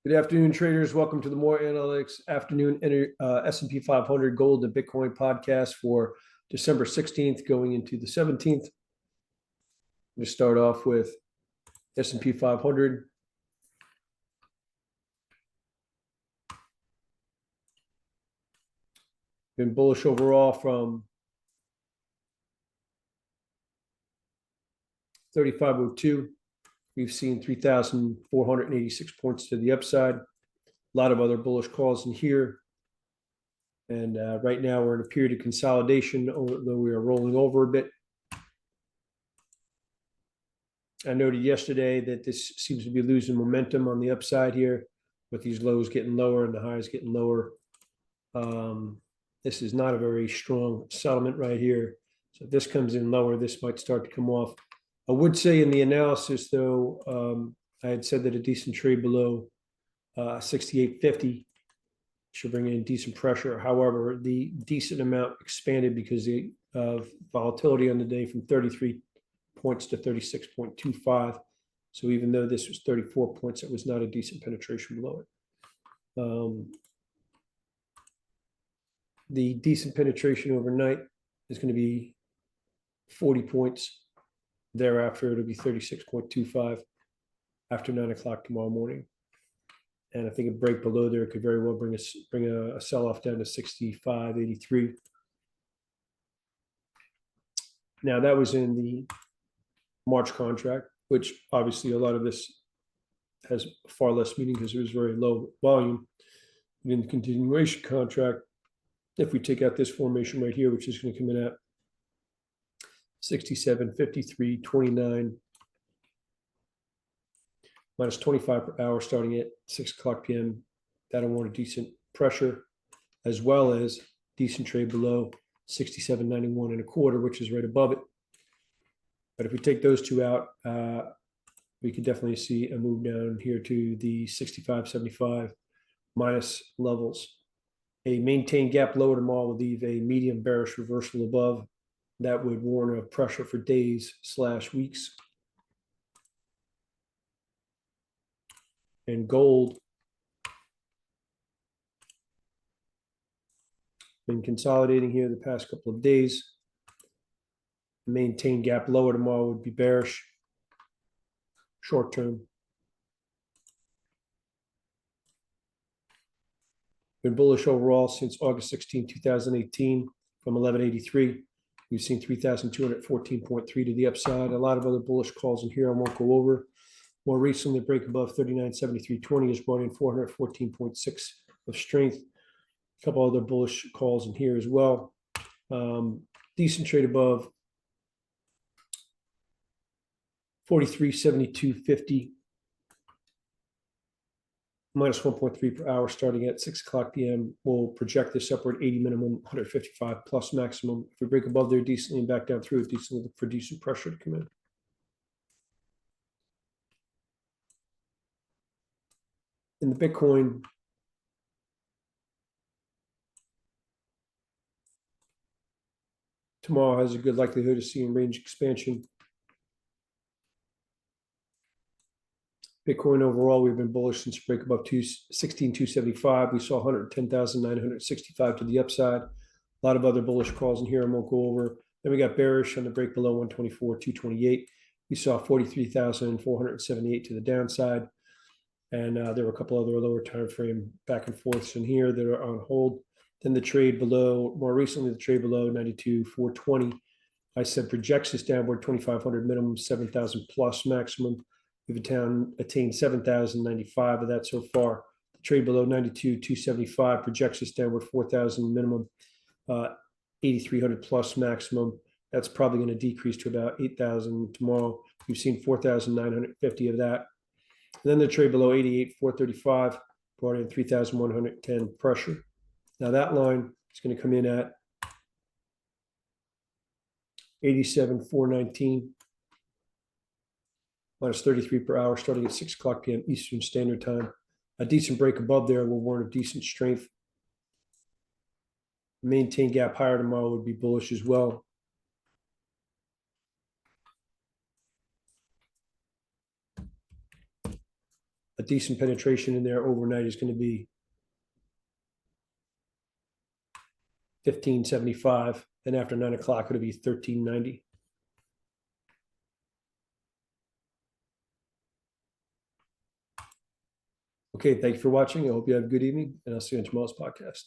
Good afternoon, traders. Welcome to the More Analytics Afternoon S&P 500 Gold and Bitcoin podcast for December 16th, going into the 17th. We start off with S&P 500. Been bullish overall from 3502. We've seen 3,486 points to the upside. A lot of other bullish calls in here. And right now we're in a period of consolidation, although we are rolling over a bit. I noted yesterday that this seems to be losing momentum on the upside here, with these lows getting lower and the highs getting lower. This is not a very strong settlement right here. So if this comes in lower, this might start to come off. I would say in the analysis, though, I had said that a decent trade below 68.50 should bring in decent pressure. However, the decent amount expanded because of volatility on the day from 33 points to 36.25. So even though this was 34 points, it was not a decent penetration below it. The decent penetration overnight is going to be 40 points. Thereafter, it'll be 36.25 after 9 o'clock tomorrow morning. And I think a break below there could very well bring a sell-off down to 65.83. Now, that was in the March contract, which obviously a lot of this has far less meaning because it was very low volume. In the continuation contract, if we take out this formation right here, which is going to come in at 67.53.29 minus 25 per hour starting at 6 o'clock p.m. That'll want a decent pressure, as well as decent trade below 67.91 and a quarter, which is right above it. But if we take those two out, we could definitely see a move down here to the 65.75 minus levels. A maintained gap lower tomorrow will leave a medium bearish reversal above. That would warn of pressure for days/weeks. And gold been consolidating here the past couple of days. Maintained gap lower tomorrow would be bearish short term. Been bullish overall since August 16, 2018 from 1183. We've seen 3,214.3 to the upside. A lot of other bullish calls in here I won't go over. More recently, break above 39.7320 has brought in 414.6 of strength. A couple other bullish calls in here as well. Decent trade above 43.7250 minus 1.3 per hour starting at 6 o'clock p.m. We'll project this upward 80 minimum, 155 plus maximum. If we break above there decently and back down through it decently, look for decent pressure to come in. In the Bitcoin, tomorrow has a good likelihood of seeing range expansion. Bitcoin overall, we've been bullish since break above 16,275. We saw 110,965 to the upside. A lot of other bullish calls in here I won't go over. Then we got bearish on the break below 124,228. We saw 43,478 to the downside. And there were a couple other lower time frame back and forths in here that are on hold. Then the trade below, more recently, the trade below 92,420. I said projects this downward 2,500 minimum, 7,000 plus maximum. We've attained 7,095 of that so far. The trade below 92,275 projects us downward 4,000 minimum, 8,300 plus maximum. That's probably going to decrease to about 8,000 tomorrow. We've seen 4,950 of that. And then the trade below 88,435 brought in 3,110 pressure. Now that line is going to come in at 87,419. Minus 33 per hour starting at 6 o'clock p.m. Eastern Standard Time. A decent break above there will warrant a decent strength. Maintain gap higher tomorrow would be bullish as well. a decent penetration in there overnight is going to be 1575, and after 9 o'clock, it'll be 1390. Okay, thank you for watching. I hope you have a good evening, and I'll see you on tomorrow's podcast.